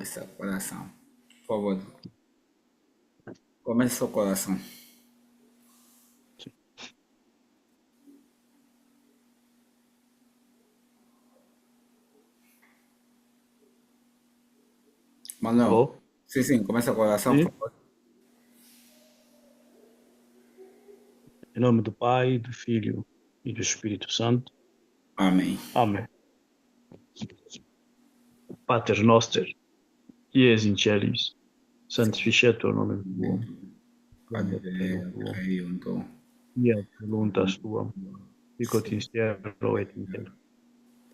Essa coração. Por favor, comece seu coração. Manuel, Alô? sim, começa o coração, por Sim? favor. Em nome do Pai, do Filho e do Espírito Santo. Amém. Amém. Pater noster, qui es in celis, sanctificetur nomen tuum, venit regnum Advento, tuum, junto. fiat voluntas tuam, sicut in cielo et in terra.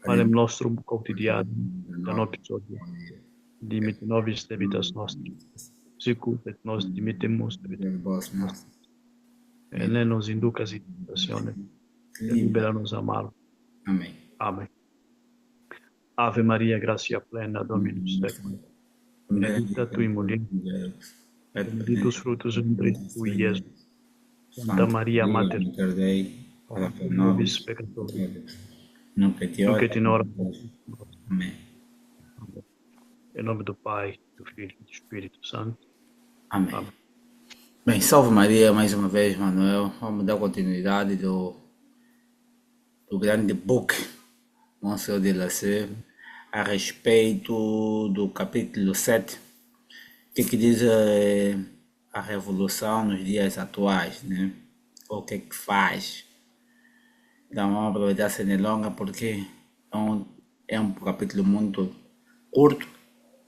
Padre, Panem nostrum quotidianum da nós, nobis hodie, dimitte nobis debitas nostri, sicut et nos dimittimus vós, debitoribus nós, nostris. Et ne nos inducas in tentationem, et libera nos a malo. Amém. Amen. Ave Maria, gratia plena, Dominus tecum, benedicta tui mulieribus, Deus, et benedictus fructus ventris tui, Iesus. Santa Santa Maria, Maria, Mater, Mater Dei, ora ora pro pro nobis nobis, peccatoribus, pecadores, nunc et nunc hora et in hora mortis mortis nostre. Amém. Amen. Em nome do Pai, do Filho e do Espírito Santo. Amém. Amém. Bem, salve Maria mais uma vez, Manuel. Vamos dar continuidade do grande book Monsieur de Lassé a respeito do capítulo 7, que diz a revolução nos dias atuais, né? O que faz. Então vamos aproveitar sem delonga porque é um capítulo muito curto,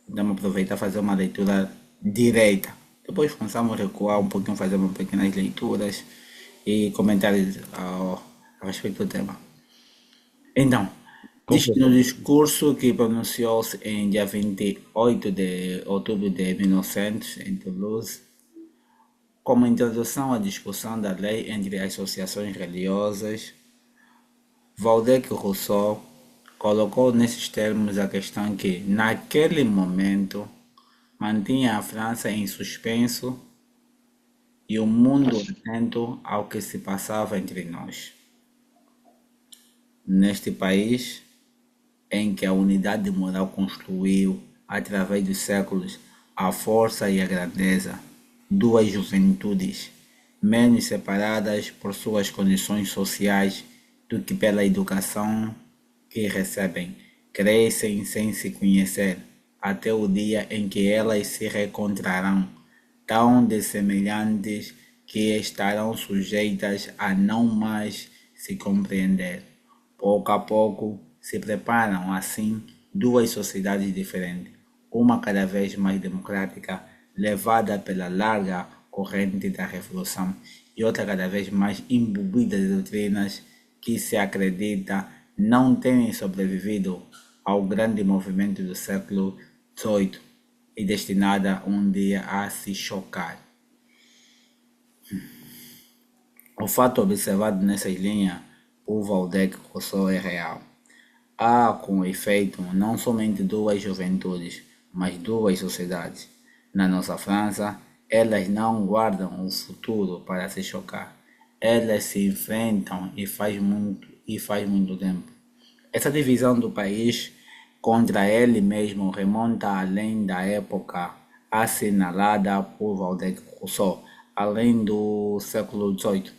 então vamos aproveitar e fazer uma leitura direita. Depois começamos a recuar um pouquinho, fazer umas pequenas leituras e comentários a respeito do tema. Então, Com diz que no certeza. discurso que pronunciou-se em dia 28 de outubro de 1900, em Toulouse, como introdução à discussão da lei entre as associações religiosas, Waldeck Rousseau colocou nesses termos a questão que, naquele momento, mantinha a França em suspenso e o mundo atento ao que se passava entre nós. Neste país, em que a unidade moral construiu, através dos séculos, a força e a grandeza, duas juventudes, menos separadas por suas condições sociais do que pela educação que recebem, crescem sem se conhecer, até o dia em que elas se reencontrarão, tão dessemelhantes que estarão sujeitas a não mais se compreender. Pouco a pouco se preparam assim duas sociedades diferentes, uma cada vez mais democrática, levada pela larga corrente da revolução, e outra cada vez mais imbuída de doutrinas que se acredita não terem sobrevivido ao grande movimento do século XVIII e destinada um dia a se chocar. O fato observado nessas linhas por Waldeck Rousseau é real. Há, com efeito, não somente duas juventudes, mas duas sociedades. Na nossa França, elas não guardam um futuro para se chocar. Elas se enfrentam e faz muito tempo. Essa divisão do país contra ele mesmo remonta além da época assinalada por Waldeck Rousseau, além do século XVIII.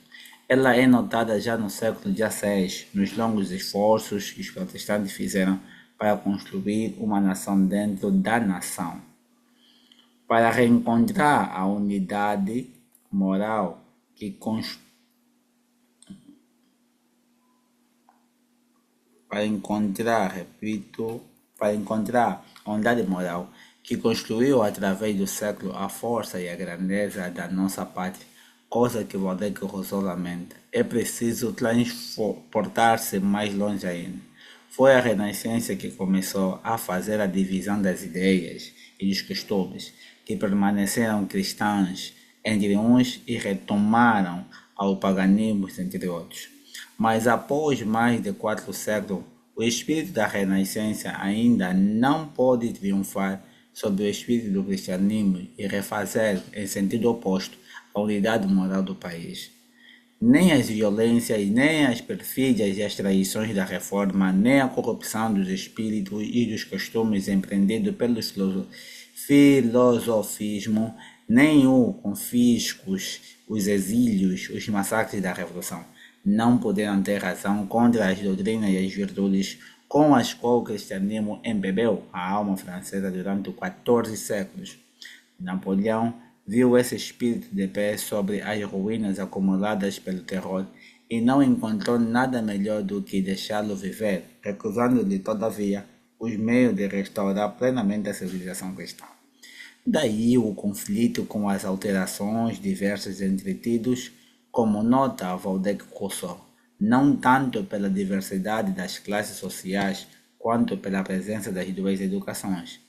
Ela é notada já no século XVI, nos longos esforços que os protestantes fizeram para construir uma nação dentro da nação. Para reencontrar a unidade moral que para encontrar, repito, para encontrar a unidade moral que construiu através do século a força e a grandeza da nossa pátria, coisa que Waldeck Rousseau lamenta. É preciso transportar-se mais longe ainda. Foi a Renascença que começou a fazer a divisão das ideias e dos costumes, que permaneceram cristãos entre uns e retomaram ao paganismo entre outros. Mas após mais de 4 séculos, o espírito da Renascença ainda não pode triunfar sobre o espírito do cristianismo e refazer, em sentido oposto, a unidade moral do país. Nem as violências, nem as perfídias e as traições da reforma, nem a corrupção dos espíritos e dos costumes empreendido pelo filosofismo, nem o confiscos, os exílios, os massacres da Revolução não poderão ter razão contra as doutrinas e as virtudes com as quais o cristianismo embebeu a alma francesa durante 14 séculos. Napoleão viu esse espírito de pé sobre as ruínas acumuladas pelo terror e não encontrou nada melhor do que deixá-lo viver, recusando-lhe, todavia, os meios de restaurar plenamente a civilização cristã. Daí o conflito com as alterações diversas entretidos, como nota Waldeck-Rousseau, não tanto pela diversidade das classes sociais, quanto pela presença das duas educações.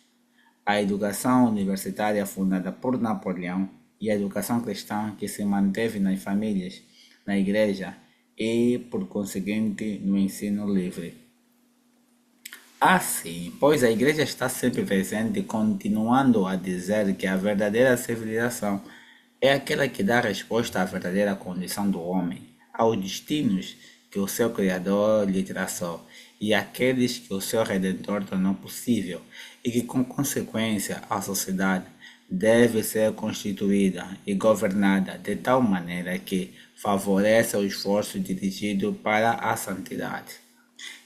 A educação universitária fundada por Napoleão e a educação cristã que se manteve nas famílias, na igreja e, por conseguinte, no ensino livre. Assim, pois a igreja está sempre presente, continuando a dizer que a verdadeira civilização é aquela que dá resposta à verdadeira condição do homem, aos destinos que o seu Criador lhe traçou e aqueles que o seu Redentor tornou possível, e que, com consequência, a sociedade deve ser constituída e governada de tal maneira que favoreça o esforço dirigido para a santidade.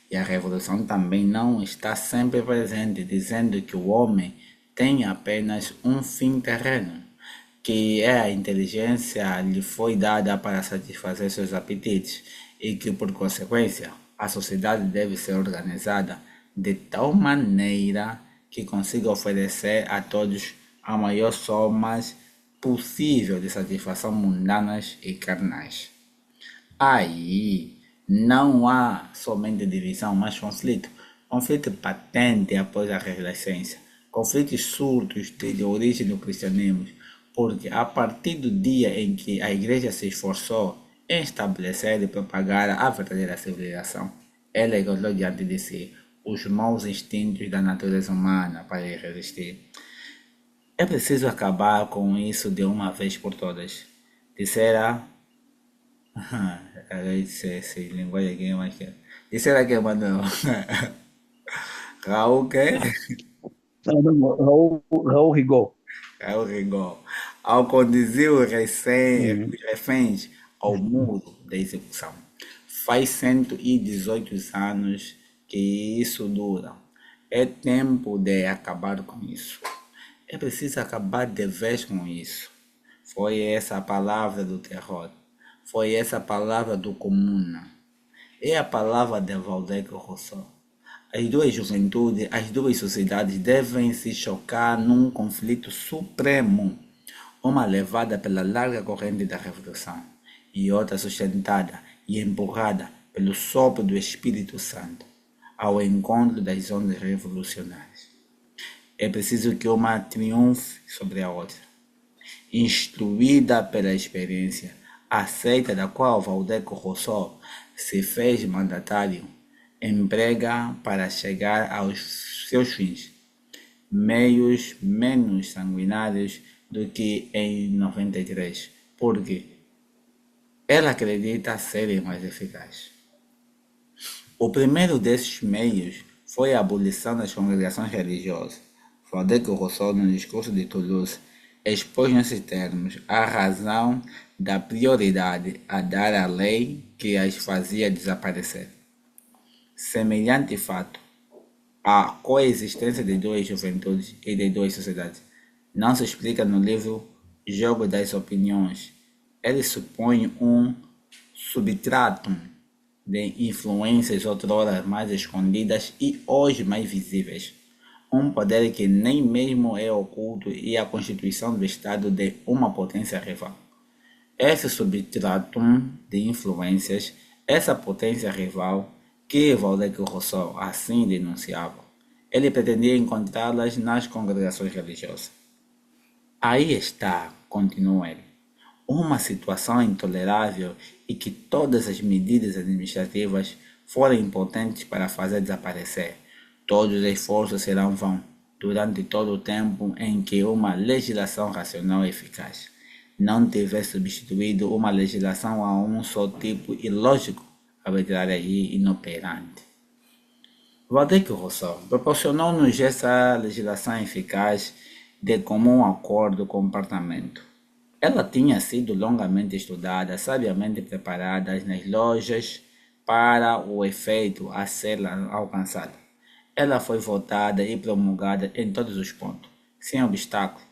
E a revolução também não está sempre presente, dizendo que o homem tem apenas um fim terreno, que é a inteligência lhe foi dada para satisfazer seus apetites e que, por consequência, a sociedade deve ser organizada de tal maneira que consiga oferecer a todos a maior soma possível de satisfação mundanas e carnais. Aí não há somente divisão, mas conflito. Conflito patente após a renascença. Conflitos surdos de origem do cristianismo, porque a partir do dia em que a igreja se esforçou em estabelecer e propagar a verdadeira civilização, ela encontrou diante de si os maus instintos da natureza humana para lhe resistir. É preciso acabar com isso de uma vez por todas. Dissera se linguagem aqui é mais que. Dissera que Manuel. Raul que? Não, não, Raul Rigaud. Raul Rigol. Ao conduzir os Uhum. reféns ao muro da execução. Faz 118 anos que isso dura. É tempo de acabar com isso. É preciso acabar de vez com isso. Foi essa a palavra do terror. Foi essa a palavra do comuna. É a palavra de Waldeck-Rousseau. As duas juventudes, as duas sociedades devem se chocar num conflito supremo, uma levada pela larga corrente da revolução e outra sustentada e empurrada pelo sopro do Espírito Santo, ao encontro das ondas revolucionárias. É preciso que uma triunfe sobre a outra, instruída pela experiência, aceita da qual Waldeck-Rousseau se fez mandatário, emprega para chegar aos seus fins, meios menos sanguinários do que em 93, porque ela acredita serem mais eficazes. O primeiro desses meios foi a abolição das congregações religiosas. Waldeck-Rousseau, no discurso de Toulouse, expôs nesses termos a razão da prioridade a dar à lei que as fazia desaparecer. Semelhante fato, a coexistência de duas juventudes e de duas sociedades não se explica no livro Jogo das Opiniões. Ele supõe um substratum de influências outrora mais escondidas e hoje mais visíveis. Um poder que nem mesmo é oculto e a constituição do Estado de uma potência rival. Esse substratum de influências, essa potência rival, que Waldeck-Rousseau assim denunciava, ele pretendia encontrá-las nas congregações religiosas. Aí está, continua ele, uma situação intolerável e que todas as medidas administrativas forem impotentes para fazer desaparecer. Todos os esforços serão vãos durante todo o tempo em que uma legislação racional é eficaz. não tivesse substituído uma legislação a um só tipo ilógico, arbitrária e inoperante. Waldeck-Rousseau proporcionou-nos essa legislação eficaz de comum acordo com o parlamento. Ela tinha sido longamente estudada, sabiamente preparada nas lojas para o efeito a ser alcançado. Ela foi votada e promulgada em todos os pontos, sem obstáculo,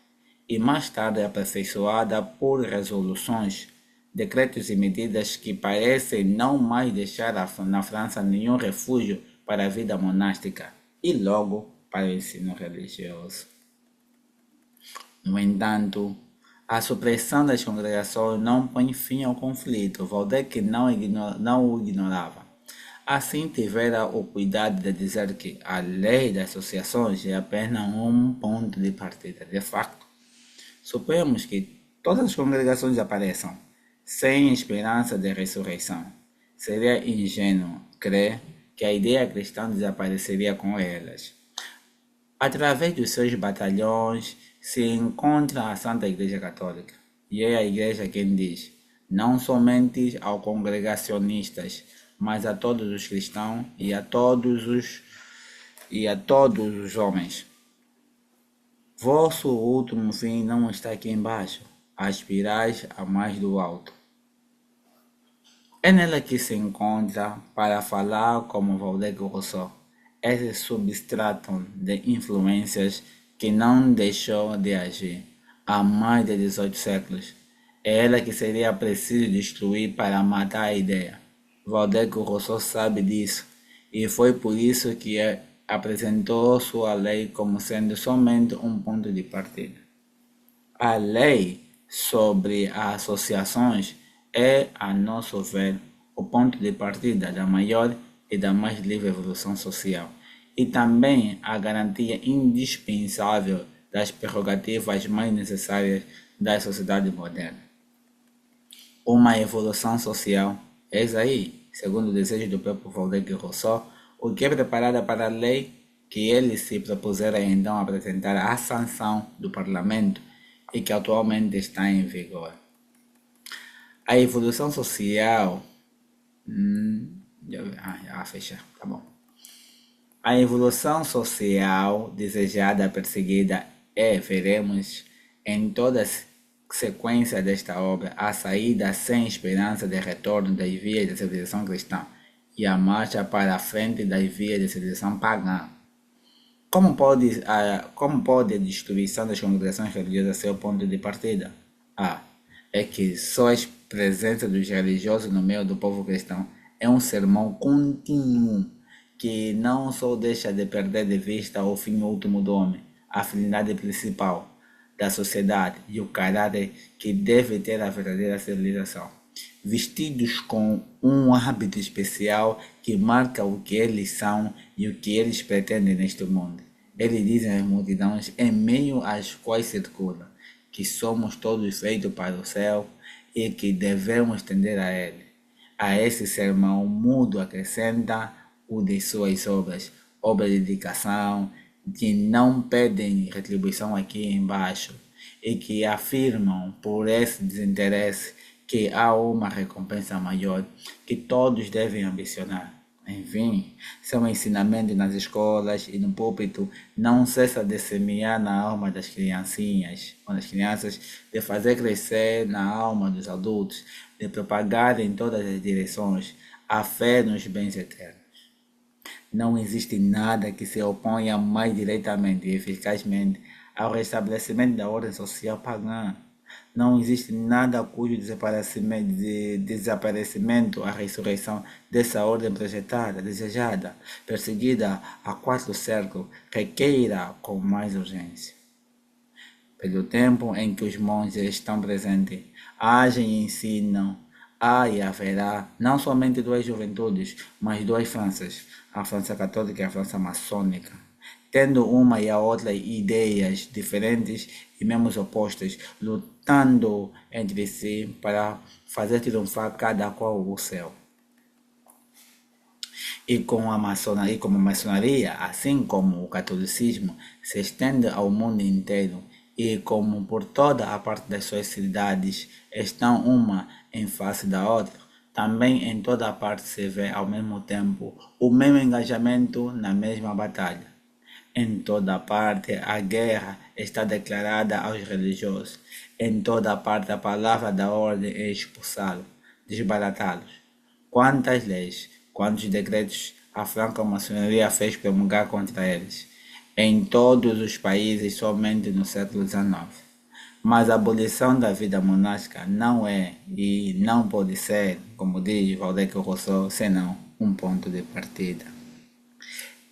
e mais tarde aperfeiçoada por resoluções, decretos e medidas que parecem não mais deixar na França nenhum refúgio para a vida monástica e logo para o ensino religioso. No entanto, a supressão das congregações não põe fim ao conflito. Waldeck não o ignorava. Assim, tivera o cuidado de dizer que a lei das associações é apenas um ponto de partida. De facto, suponhamos que todas as congregações apareçam, sem esperança de ressurreição. Seria ingênuo crer que a ideia cristã desapareceria com elas. Através dos seus batalhões se encontra a Santa Igreja Católica, e é a Igreja quem diz, não somente aos congregacionistas, mas a todos os cristãos e a todos os homens. Vosso último fim não está aqui embaixo, aspirais a mais do alto. É nela que se encontra, para falar como Waldeck-Rousseau, esse substrato de influências que não deixou de agir há mais de 18 séculos. É ela que seria preciso destruir para matar a ideia. Waldeck-Rousseau sabe disso, e foi por isso que apresentou sua lei como sendo somente um ponto de partida. A lei sobre as associações é, a nosso ver, o ponto de partida da maior e da mais livre evolução social, e também a garantia indispensável das prerrogativas mais necessárias da sociedade moderna. Uma evolução social, eis aí, segundo o desejo do próprio Waldeck-Rousseau, o que é preparada para a lei que ele se propusera então apresentar à sanção do parlamento e que atualmente está em vigor. A evolução social. Fechar, tá bom. A evolução social desejada, perseguida veremos em toda a sequência desta obra, a saída sem esperança de retorno das vias da civilização cristã e a marcha para a frente das vias da civilização pagã. Como pode a destruição das congregações religiosas ser o ponto de partida? É que só a presença dos religiosos no meio do povo cristão é um sermão contínuo que não só deixa de perder de vista o fim último do homem, a finalidade principal da sociedade e o caráter que deve ter a verdadeira civilização. Vestidos com um hábito especial que marca o que eles são e o que eles pretendem neste mundo. Eles dizem às multidões em meio às quais circulam que somos todos feitos para o céu e que devemos tender a ele. A esse sermão mudo acrescenta o de suas obras de dedicação, que não pedem retribuição aqui embaixo e que afirmam por esse desinteresse que há uma recompensa maior que todos devem ambicionar. Enfim, seu ensinamento nas escolas e no púlpito não cessa de semear na alma das criancinhas ou das crianças, de fazer crescer na alma dos adultos, de propagar em todas as direções a fé nos bens eternos. Não existe nada que se oponha mais diretamente e eficazmente ao restabelecimento da ordem social pagã. Não existe nada cujo desaparecimento, a ressurreição dessa ordem projetada, desejada, perseguida há 4 séculos, requeira com mais urgência. Pelo tempo em que os monges estão presentes, agem e ensinam, há e haverá não somente 2 juventudes, mas 2 Franças, a França católica e a França maçônica, tendo uma e a outra ideias diferentes e mesmo opostas, lutando entre si para fazer triunfar cada qual o céu. E como a maçonaria, assim como o catolicismo, se estende ao mundo inteiro e como por toda a parte das suas cidades estão uma em face da outra, também em toda a parte se vê ao mesmo tempo o mesmo engajamento na mesma batalha. Em toda parte a guerra está declarada aos religiosos. Em toda parte a palavra da ordem é expulsá-los, desbaratá-los. Quantas leis, quantos decretos a franca-maçonaria fez promulgar contra eles? Em todos os países, somente no século XIX. Mas a abolição da vida monástica não é e não pode ser, como diz Valdec Rousseau, senão um ponto de partida.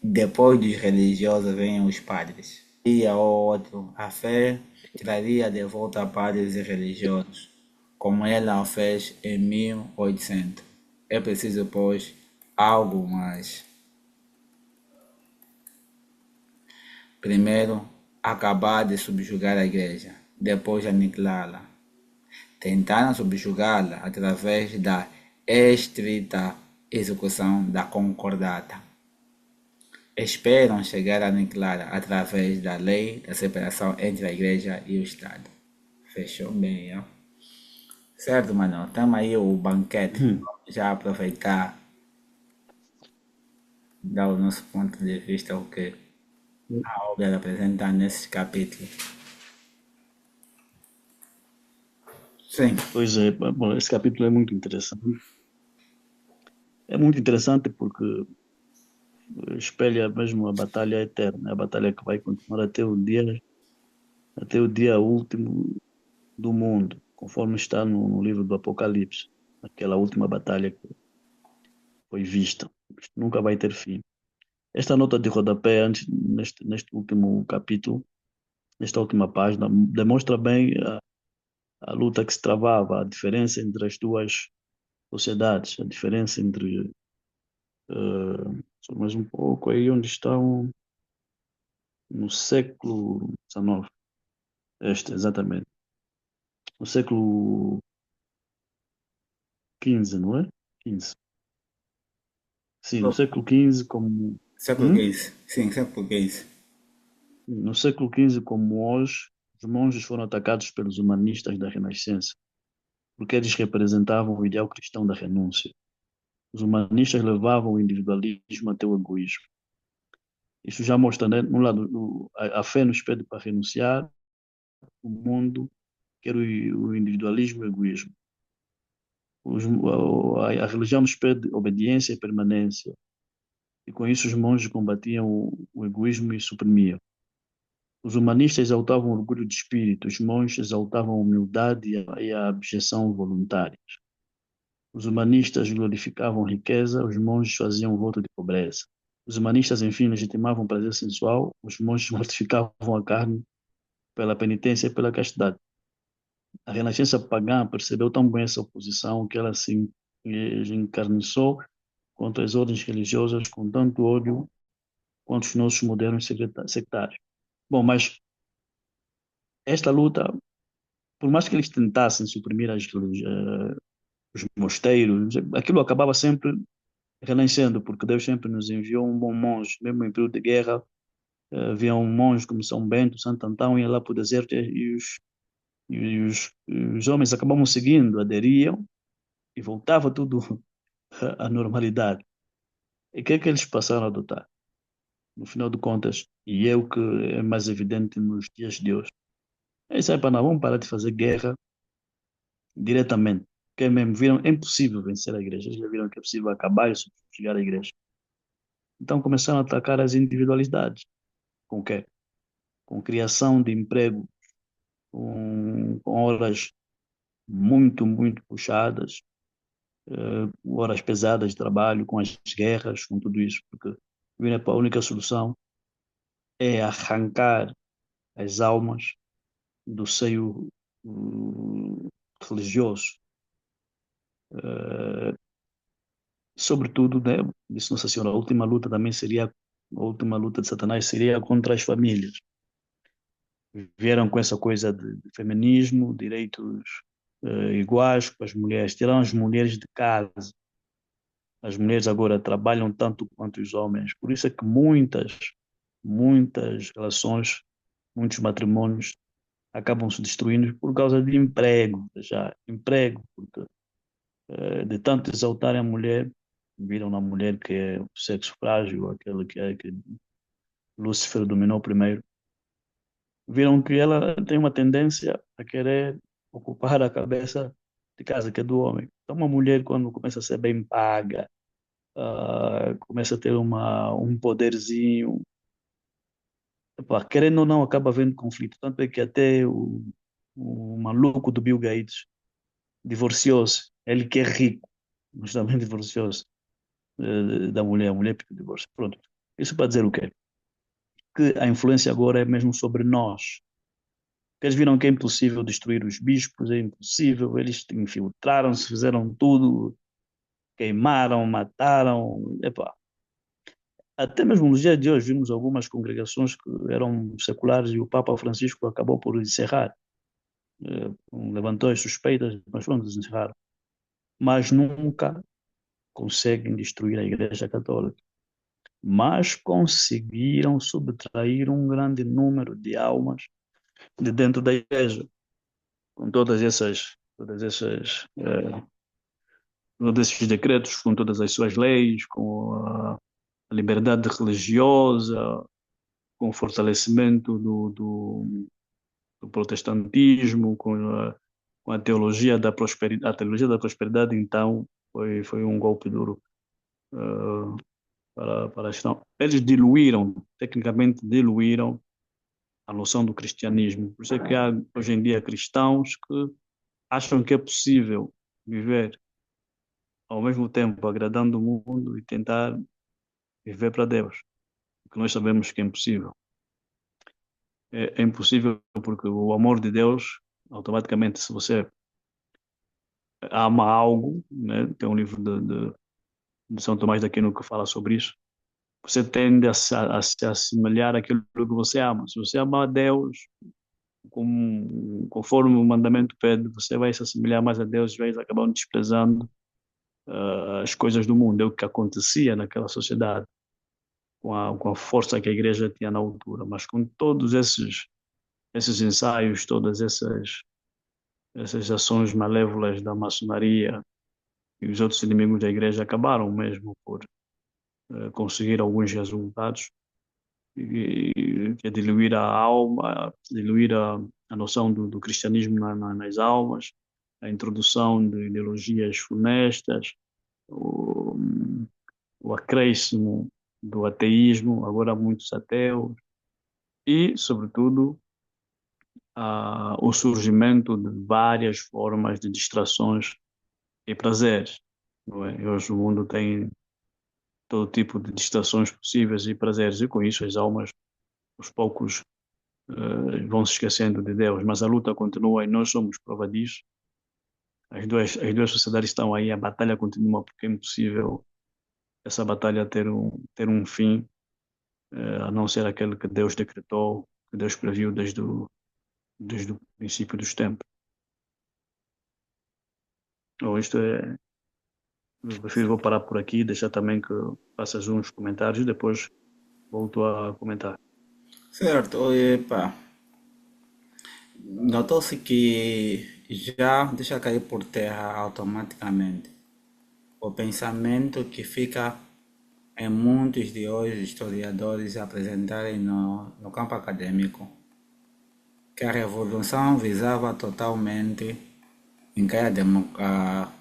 Depois dos religiosos vêm os padres. Dia ou outro, a fé traria de volta padres e religiosos, como ela o fez em 1800. É preciso, pois, algo mais. Primeiro, acabar de subjugar a igreja, depois aniquilá-la. Tentaram subjugá-la através da estrita execução da concordata. Esperam chegar a aniquilar através da lei da separação entre a igreja e o Estado. Fechou bem, ó. Certo, mano? Tamo aí o banquete. Já aproveitar, dar o nosso ponto de vista, o que a obra apresenta nesses capítulos. Sim, Pois é, bom, esse capítulo é muito interessante. É muito interessante porque espelha mesmo a batalha eterna, a batalha que vai continuar até o dia último do mundo, conforme está no livro do Apocalipse, aquela última batalha que foi vista. Isto nunca vai ter fim. Esta nota de rodapé, antes, neste último capítulo, nesta última página, demonstra bem a luta que se travava, a diferença entre as duas sociedades, a diferença entre. Só mais um pouco aí onde estão no século XIX. Exatamente. No século XV, não é? XV. Sim, no século XV, como. século Hum? XV. Sim, século XV. No século XV, como hoje, os monges foram atacados pelos humanistas da Renascença, porque eles representavam o ideal cristão da renúncia. Os humanistas levavam o individualismo até o egoísmo. Isso já mostra, né, no lado, a fé nos pede para renunciar, o mundo quer o individualismo e o egoísmo. A religião nos pede obediência e permanência, e com isso os monges combatiam o egoísmo e suprimiam. Os humanistas exaltavam o orgulho de espírito, os monges exaltavam a humildade e a abjeção voluntária. Os humanistas glorificavam riqueza, os monges faziam voto de pobreza. Os humanistas, enfim, legitimavam o prazer sensual, os monges mortificavam a carne pela penitência e pela castidade. A renascença pagã percebeu tão bem essa oposição que ela se encarniçou contra as ordens religiosas com tanto ódio quanto os nossos modernos sectários. Bom, mas esta luta, por mais que eles tentassem suprimir os mosteiros, aquilo acabava sempre renascendo, porque Deus sempre nos enviou um bom monge, mesmo em período de guerra, havia um monge como São Bento, Santo Antão, ia lá para o deserto e os homens acabavam seguindo, aderiam e voltava tudo à normalidade. E o que é que eles passaram a adotar? No final de contas, e é o que é mais evidente nos dias de hoje. Eles sabem, para não, vamos parar de fazer guerra diretamente. Porque mesmo viram, é impossível vencer a igreja. Eles já viram que é possível acabar e subjugar a igreja. Então começaram a atacar as individualidades. Com o quê? Com criação de emprego, com horas muito, muito puxadas, horas pesadas de trabalho, com as guerras, com tudo isso, porque viram a única solução é arrancar as almas do seio religioso. Uh, Sobretudo, né, disse Nossa Senhora, a última luta também seria, a última luta de Satanás seria contra as famílias. Vieram com essa coisa de feminismo, direitos iguais para as mulheres, tiraram as mulheres de casa. As mulheres agora trabalham tanto quanto os homens. Por isso é que muitas relações, muitos matrimônios acabam se destruindo por causa de emprego, já, emprego, porque de tanto exaltarem a mulher, viram na mulher que é o sexo frágil, aquele que Lúcifer dominou primeiro, viram que ela tem uma tendência a querer ocupar a cabeça de casa, que é do homem. Então, uma mulher, quando começa a ser bem paga, começa a ter um poderzinho, epá, querendo ou não, acaba havendo conflito. Tanto é que até o maluco do Bill Gates divorciou-se. Ele que é rico, mas também divorciou-se da mulher. A mulher pediu divórcio. Pronto. Isso para dizer o quê? Que a influência agora é mesmo sobre nós. Eles viram que é impossível destruir os bispos, é impossível. Eles infiltraram-se, fizeram tudo, queimaram, mataram. Epá. Até mesmo nos dias de hoje vimos algumas congregações que eram seculares e o Papa Francisco acabou por encerrar. Levantou as suspeitas, mas pronto, encerraram. Mas nunca conseguem destruir a Igreja Católica. Mas conseguiram subtrair um grande número de almas de dentro da Igreja, com todos esses decretos, com todas as suas leis, com a liberdade religiosa, com o fortalecimento do protestantismo, com a teologia da prosperidade. A teologia da prosperidade, então, foi um golpe duro para a questão. Eles diluíram, tecnicamente diluíram a noção do cristianismo. Por isso é que há hoje em dia cristãos que acham que é possível viver ao mesmo tempo agradando o mundo e tentar viver para Deus, que nós sabemos que é impossível. É impossível porque o amor de Deus, automaticamente, se você ama algo, né? Tem um livro de São Tomás de Aquino que fala sobre isso, você tende a se assemelhar àquilo que você ama. Se você ama a Deus, conforme o mandamento pede, você vai se assemelhar mais a Deus e vai acabar desprezando as coisas do mundo. É o que acontecia naquela sociedade, com a força que a igreja tinha na altura. Mas com todos esses ensaios, todas essas ações malévolas da maçonaria e os outros inimigos da igreja acabaram mesmo por conseguir alguns resultados, que é diluir a alma, diluir a noção do cristianismo nas almas, a introdução de ideologias funestas, o, o acréscimo do ateísmo, agora há muitos ateus, e, sobretudo, o surgimento de várias formas de distrações e prazeres. Não é? Hoje o mundo tem todo tipo de distrações possíveis e prazeres, e com isso as almas, aos poucos, vão se esquecendo de Deus, mas a luta continua e nós somos prova disso. As duas sociedades estão aí, a batalha continua porque é impossível essa batalha ter um fim, a não ser aquele que Deus decretou, que Deus previu desde o princípio dos tempos. Ou isto é, eu prefiro vou parar por aqui, deixar também que faças uns comentários e depois volto a comentar. Certo, epa, notou-se que já deixa cair por terra automaticamente o pensamento que fica em muitos de hoje historiadores apresentarem no campo acadêmico, que a revolução visava totalmente encarar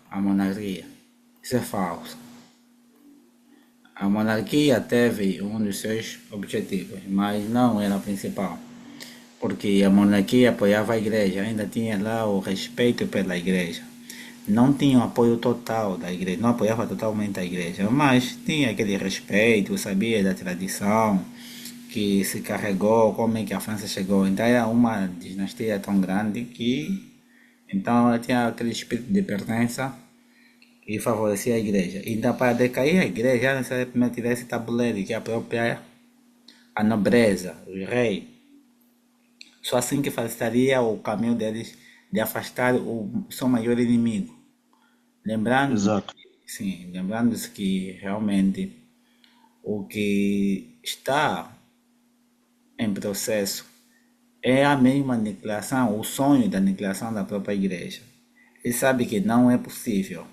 a monarquia. Isso é falso. A monarquia teve um dos seus objetivos, mas não era o principal, porque a monarquia apoiava a igreja, ainda tinha lá o respeito pela igreja. Não tinha o apoio total da igreja, não apoiava totalmente a igreja, mas tinha aquele respeito, sabia da tradição que se carregou, como é que a França chegou. Então era uma dinastia tão grande que então ela tinha aquele espírito de pertença e favorecia a igreja. Então para decair a igreja era necessário primeiro tirar esse tabuleiro que é a própria a nobreza, o rei. Só assim que facilitaria o caminho deles de afastar o seu maior inimigo. Lembrando, Exato. sim, lembrando-se que realmente o que está em processo É a mesma aniquilação, o sonho da aniquilação da própria igreja. Ele sabe que não é possível.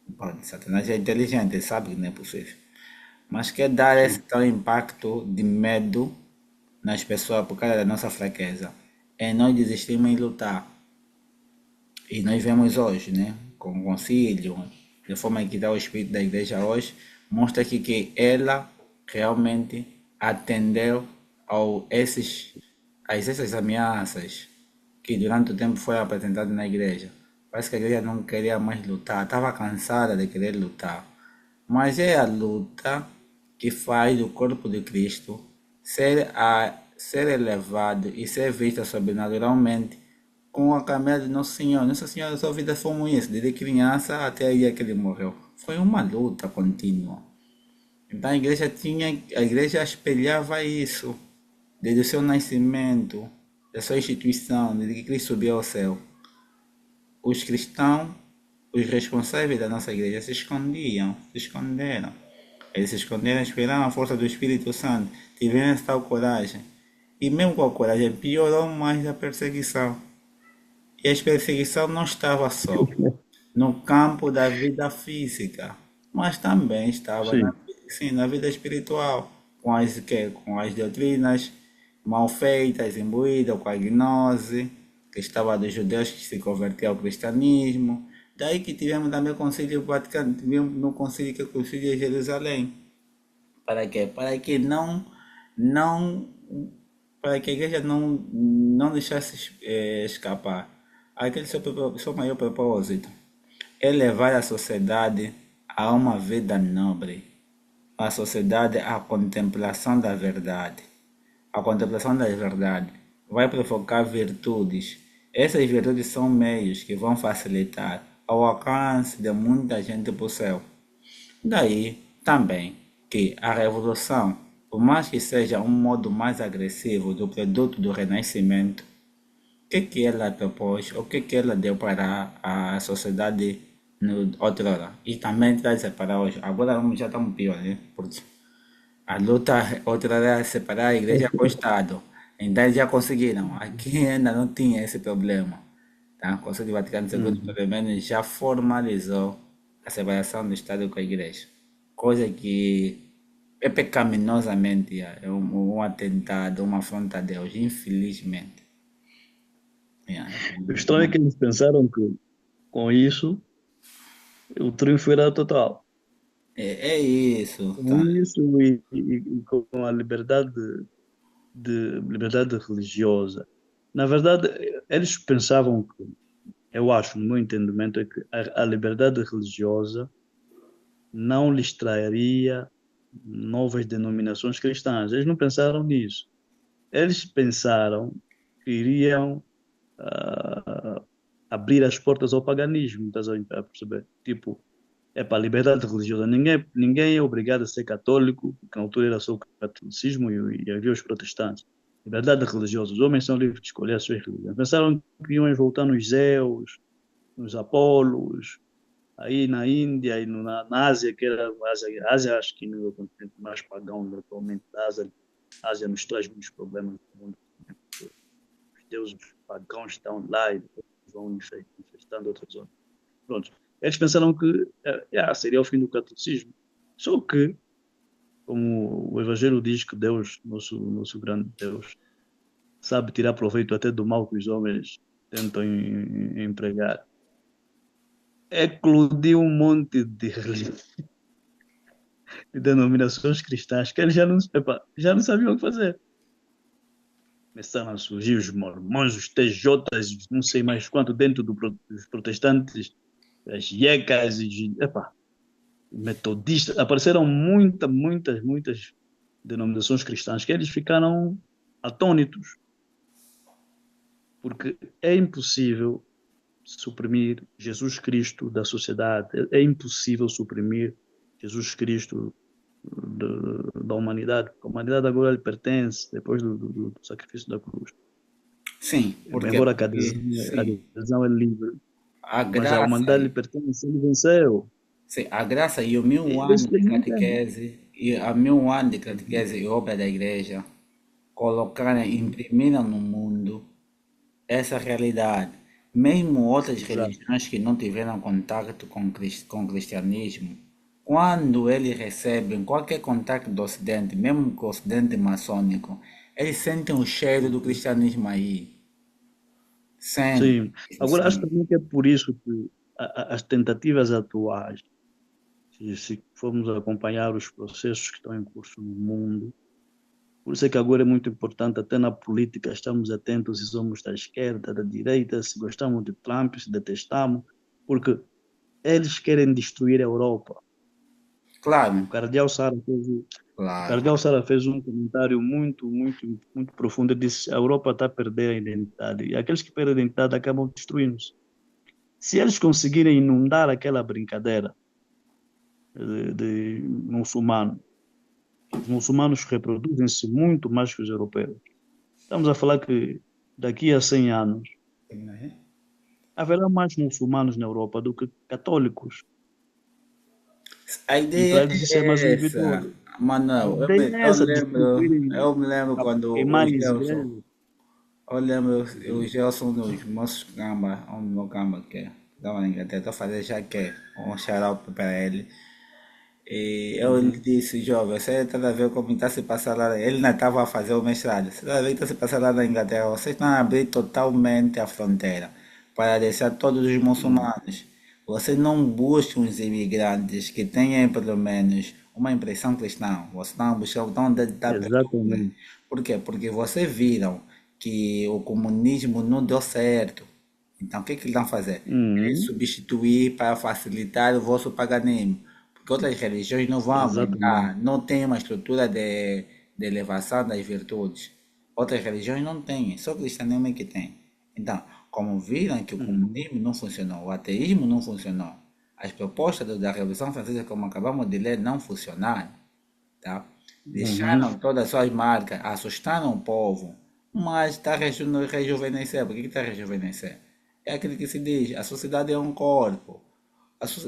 Bom, Satanás é inteligente, ele sabe que não é possível. Mas quer dar esse Sim, tal impacto de medo nas pessoas por causa da nossa fraqueza. É nós desistimos em lutar. E nós vemos hoje, né, com o concílio, da forma que está o espírito da igreja hoje, mostra que ela realmente atendeu a essas ameaças que durante o tempo foram apresentadas na igreja. Parece que a igreja não queria mais lutar, estava cansada de querer lutar. Mas é a luta que faz o corpo de Cristo ser elevado e ser visto sobrenaturalmente com a caminhada de Nosso Senhor. Nossa Senhora, sua vida foi isso, desde criança até o dia que ele morreu. Foi uma luta contínua. Então a igreja espelhava isso, desde o seu nascimento, da sua instituição, desde que Cristo subiu ao céu. Os cristãos, os responsáveis da nossa igreja se esconderam. Eles se esconderam, esperaram a força do Espírito Santo, tiveram essa tal coragem. E mesmo com a coragem, piorou mais a perseguição. E a perseguição não estava só no campo da vida física, mas também estava sim. sim, na vida espiritual, com as doutrinas mal feitas, imbuídas com a gnose, que estava dos judeus que se convertiam ao cristianismo. Daí que tivemos também o concílio Vaticano, tivemos no concílio que é o concílio de Jerusalém. Para quê? Não, para que a igreja não deixasse escapar. Aquele seu maior propósito é levar a sociedade a uma vida nobre, a sociedade à contemplação da verdade. A contemplação da verdade vai provocar virtudes. Essas virtudes são meios que vão facilitar o alcance de muita gente para o céu. Daí também que a revolução, por mais que seja um modo mais agressivo do produto do renascimento, o que ela propôs, o que ela deu para a sociedade no outrora e também traz para hoje. Agora já estamos pior, né? Porque a luta outrora era separar a igreja com o Estado. Então eles já conseguiram. Aqui ainda não tinha esse problema. Tá? O Conselho Vaticano II, Uhum. pelo menos, já formalizou a separação do Estado com a igreja. Coisa que é pecaminosamente um atentado, uma afronta a Deus, infelizmente. Yeah. O estranho é que eles pensaram que com isso o triunfo era total. É isso. Com Tá? isso e com a liberdade religiosa. Na verdade, eles pensavam que, eu acho, no meu entendimento, é que a liberdade religiosa não lhes traria novas denominações cristãs. Eles não pensaram nisso. Eles pensaram que iriam ah, abrir as portas ao paganismo, estás a perceber? Tipo, é para a liberdade religiosa. Ninguém é obrigado a ser católico, porque na altura era só o catolicismo e havia os protestantes. Liberdade religiosa. Os homens são livres de escolher as suas religiões. Pensaram que iam voltar nos Zeus, nos Apolos, aí na Índia e na Ásia, que era a Ásia acho que no continente mais pagão atualmente da Ásia. A Ásia nos traz muitos problemas no mundo. Os deuses pagãos estão lá e depois vão infestando outras zonas. Pronto. Eles pensaram que seria o fim do catolicismo. Só que, como o Evangelho diz que Deus, nosso grande Deus, sabe tirar proveito até do mal que os homens tentam empregar, eclodiu um monte de religiões e denominações cristãs que eles já não sabiam o que fazer. Começaram a surgir os mormons, os TJs, não sei mais quanto, dentro dos protestantes, as IECAs, metodistas, apareceram muitas denominações cristãs que eles ficaram atônitos, porque é impossível suprimir Jesus Cristo da sociedade, é impossível suprimir Jesus Cristo da humanidade, porque a humanidade agora lhe pertence depois do sacrifício da cruz. Sim, porque, Embora a sim, decisão é livre, a mas a graça, humanidade lhe pertence, ele venceu. sim, a graça e o mil Eles, anos de eles não entendem. catequese, e a mil anos de catequese e obra da igreja, colocaram, imprimiram no mundo essa realidade. Mesmo outras Exato. religiões que não tiveram contato com o cristianismo, quando eles recebem qualquer contato do Ocidente, mesmo com o Ocidente maçônico, eles sentem o cheiro do cristianismo aí. Sentem. Sim. Agora, acho Sim. também que é por isso que as tentativas atuais, se formos acompanhar os processos que estão em curso no mundo, por isso é que agora é muito importante, até na política, estamos atentos se somos da esquerda, da direita, se gostamos de Trump, se detestamos, porque eles querem destruir a Europa. Claro, O cardeal Sara fez, o claro. cardeal Sara fez um comentário muito profundo. Ele disse: a Europa está a perder a identidade. E aqueles que perdem a identidade acabam destruindo-se. Se eles conseguirem inundar aquela brincadeira de muçulmano, que os muçulmanos reproduzem-se muito mais que os europeus. Estamos a falar que daqui a 100 anos haverá mais muçulmanos na Europa do que católicos. A E ideia para eles isso é mais é um essa, vitória. A Manuel. ideia é essa, destruírem, Eu me lembro quando o queimarem as Gelson, igrejas. eu lembro o Uhum. Gelson dos moços Gamba, um meu Gamba que estava na Inglaterra, estou a fazer já que é um shout para ele. E eu lhe Uhum. disse, jovem, você está a ver como está se passando lá. Ele não estava a fazer o mestrado. Você está a ver o que está se passando lá na Inglaterra. Vocês estão a abrir totalmente a fronteira para deixar todos os Uhum. muçulmanos. Você não busca uns imigrantes que tenham pelo menos uma impressão cristã. Você está a buscar onde está abertura. Exatamente. Por quê? Porque vocês viram que o comunismo não deu certo. Então, o que, que eles vão fazer? Eles Uhum. substituir para facilitar o vosso paganismo. Porque outras religiões não vão Exatamente. aguentar, não tem uma estrutura de elevação das virtudes. Outras religiões não têm, só o cristianismo é que tem. Então, como viram que o Uhum. comunismo não funcionou, o ateísmo não funcionou, as propostas da Revolução Francesa, como acabamos de ler, não funcionaram, tá? Uhum. Deixaram todas as suas marcas, assustaram o povo, mas está a rejuvenescer. Por que está a rejuvenescer? É aquilo que se diz, a sociedade é um corpo,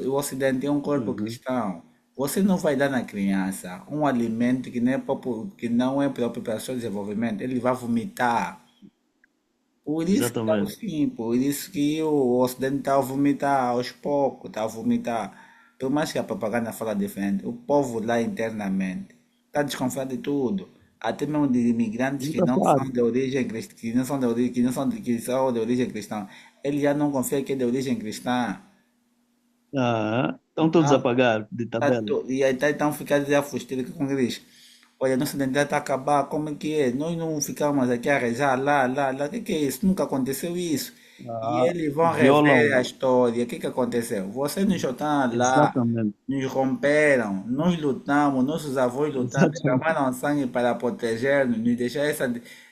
o Ocidente é um corpo Uhum. cristão. Você não vai dar na criança um alimento que não é próprio para o seu desenvolvimento, ele vai vomitar. Por isso que está Exatamente. assim, por isso que o Ocidente está a vomitar aos poucos, está a vomitar. Por mais que a propaganda fala diferente, o povo lá internamente está desconfiado de tudo. Até mesmo de imigrantes Não que está não são fácil. de origem cristã, que não são de origem, que são de origem cristã. Ele já não confia que é de origem cristã. Ah, estão todos a Então, pagar de tabela. e aí tá, então ficar a fustiga com eles. Olha, nossa identidade está a acabar, como é que é? Nós não ficamos aqui a rezar lá, o que é isso? Nunca aconteceu isso. E Ah, eles vão rever violam. a história. O que que aconteceu? Vocês nos jogaram lá, Exatamente. nos romperam, nós lutamos, nossos avós lutaram, Exatamente. derramaram sangue para proteger-nos, nos deixar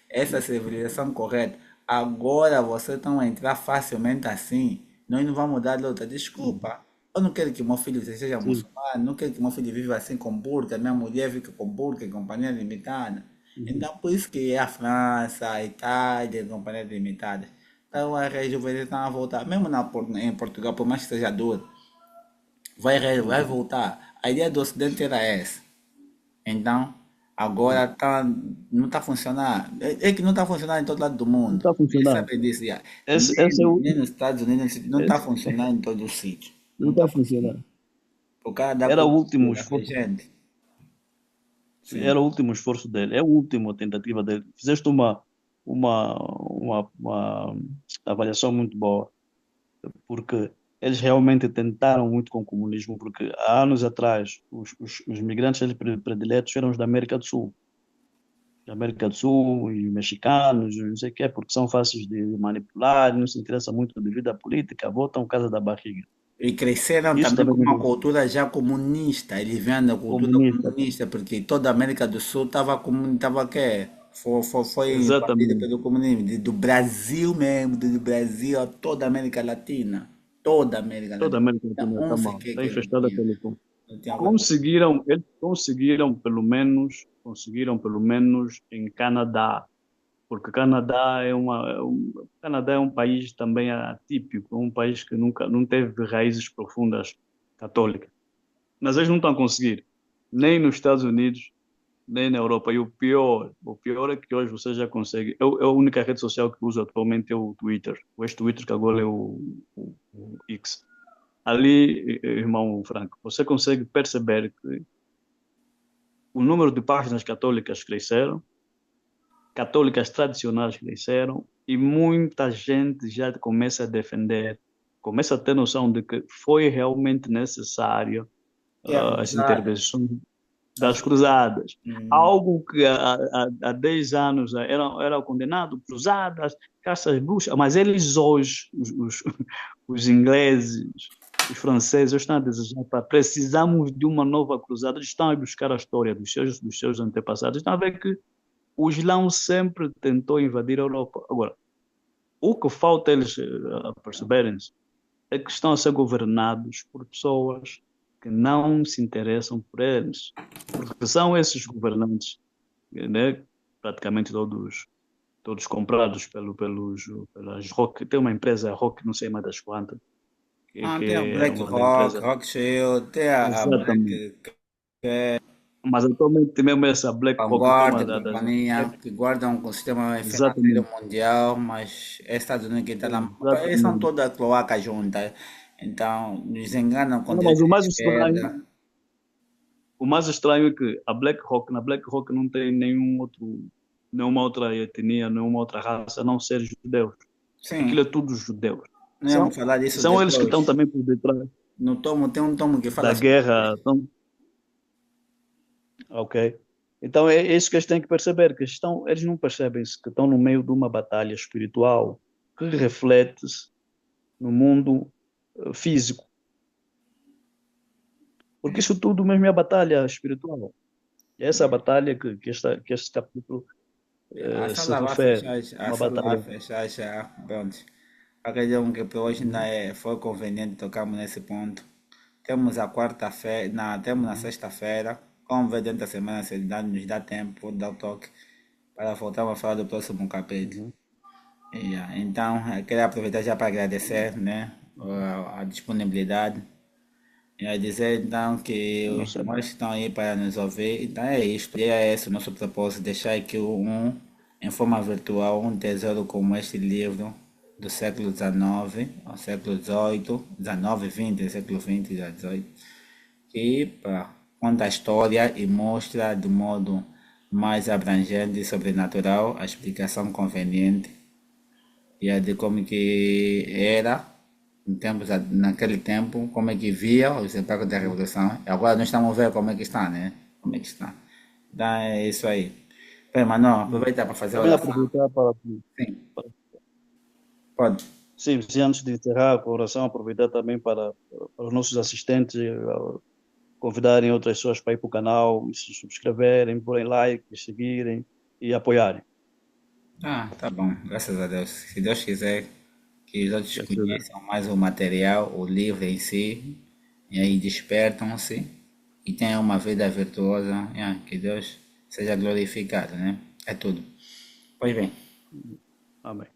essa civilização correta. Agora vocês estão a entrar facilmente assim. Nós não vamos dar luta. Uhum. Desculpa. Eu não quero que meu filho seja Sim. muçulmano, não quero que meu filho viva assim com burca, minha mulher fica com burca e companhia limitada. Uhum. Então, por isso que a França, a Itália, companhia limitada, então a rejuvenescer estão a voltar. Mesmo em Portugal, por mais que seja duro, vai Uhum. voltar. A ideia do Ocidente era essa. Então, agora tá, não está funcionando. É que não está funcionando em todo lado do Não mundo. está Eles funcionando. sabem disso já. Esse é o. Nem nos Estados Unidos não está Esse, funcionando em todo o sítio. não Não está está funcionando. funcionando. Por causa da Era o último cultura, da esforço. gente. Sim. Era o último esforço dele. É a última tentativa dele. Fizeste uma avaliação muito boa, porque eles realmente tentaram muito com o comunismo, porque há anos atrás os migrantes eles prediletos eram os da América do Sul. Da América do Sul e mexicanos, não sei o quê, porque são fáceis de manipular, não se interessa muito de vida política, votam casa da barriga. E cresceram Isso também também com não uma é cultura já comunista. Eles vêm da cultura comunista. comunista, porque toda a América do Sul estava quê? Foi invadida Exatamente. pelo comunismo. Do Brasil mesmo, do Brasil a toda a América Latina. Toda a América Toda a Latina. América Então, Latina está onde mal, quer está que não infestada tinha. pelo Não tinha outra coisa. eles conseguiram pelo menos em Canadá, porque Canadá é um país também atípico, é um país que nunca não teve raízes profundas católicas. Mas eles não estão a conseguir, nem nos Estados Unidos, nem na Europa. E o pior é que hoje você já consegue. A única rede social que uso atualmente é o Twitter. O ex-Twitter, que agora é o X. Ali, irmão Franco, você consegue perceber que o número de páginas católicas cresceram, católicas tradicionais cresceram, e muita gente já começa a defender, começa a ter noção de que foi realmente necessário E a as cruzada? intervenções As das cruzadas. cruzadas. Algo que há 10 anos era condenado, cruzadas, caças bruxas, mas eles hoje, os ingleses, os franceses, estão a desejar, precisamos de uma nova cruzada, eles estão a buscar a história dos seus antepassados, estão a ver que o Islão sempre tentou invadir a Europa. Agora, o que falta eles perceberem-se é que estão a ser governados por pessoas que não se interessam por eles. Porque são esses governantes, né, praticamente todos comprados pelas Rock. Tem uma empresa Rock, não sei mais das quantas, que Tem a é Black uma da Rock, empresa. Rock Shield, tem a Exatamente. Black Mas atualmente mesmo essa Black Rock, que é Vanguard uma e das companhia, Black, que guardam o sistema financeiro exatamente. mundial, mas é Estados Unidos que está na mão. Eles são Exatamente. toda cloaca juntas, então nos enganam com Não, mas direita e esquerda. o mais estranho é que na Black Rock não tem nenhuma outra etnia, nenhuma outra raça, a não ser judeus. Aquilo Sim, é tudo judeus. não São, vamos falar disso são eles que estão depois. também por detrás No tomo, tem um tomo que da fala sobre guerra. Então, ok. Então é isso que eles têm que perceber, que eles não percebem-se que estão no meio de uma batalha espiritual que reflete-se no mundo físico. Porque isso tudo mesmo é batalha espiritual. É essa batalha que este capítulo a se sala vai refere. fechar, a Uma sala vai batalha. fechar já. Pronto. Acredito que para hoje ainda Uhum, foi conveniente tocarmos nesse ponto. Temos a quarta-feira, temos na uhum, sexta-feira. Vamos ver dentro da semana se nos dá tempo, vou dar o toque para voltar a falar do próximo capítulo. uhum. Então, eu queria aproveitar já para agradecer, né, a disponibilidade. E a dizer então que Não os sei. irmãos que estão aí para nos ouvir, então é isto. E é esse o nosso propósito, deixar aqui em forma virtual, um tesouro como este livro do século XIX, ao século XVIII, XIX, XX, século XX, já XVIII, que conta a história e mostra de modo mais abrangente e sobrenatural a explicação conveniente e a de como que era em tempos, naquele tempo, como é que via os impactos da Revolução. E agora nós estamos a ver como é que está, né? Como é que está. Então é isso aí. Bem, mano, Uhum. aproveita para fazer a Também oração. aproveitar Sim, pode. sim, sim, antes de encerrar a oração, aproveitar também para os nossos assistentes convidarem outras pessoas para ir para o canal, e se subscreverem, porem like, seguirem e apoiarem. Tá bom, graças a Deus. Se Deus quiser que os outros Graças a Deus. conheçam mais o material, o livro em si, e aí despertam-se e tenham uma vida virtuosa, que Deus seja glorificado, né? É tudo. Pois bem, Amém.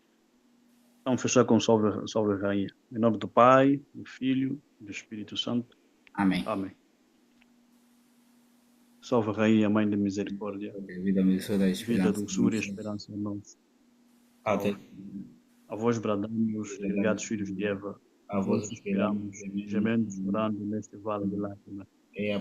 Vamos fechar com salve, salve rainha. Em nome do Pai, do Filho e do Espírito Santo. amém. Amém. Salve rainha, mãe de misericórdia, Devido à missão da vida, esperança, doçura e esperança, irmãos. até Salve. A vós bradamos, delegados filhos de Eva, a a vós voz esperamos, suspiramos, gemendo, chorando neste vale de lágrimas. e a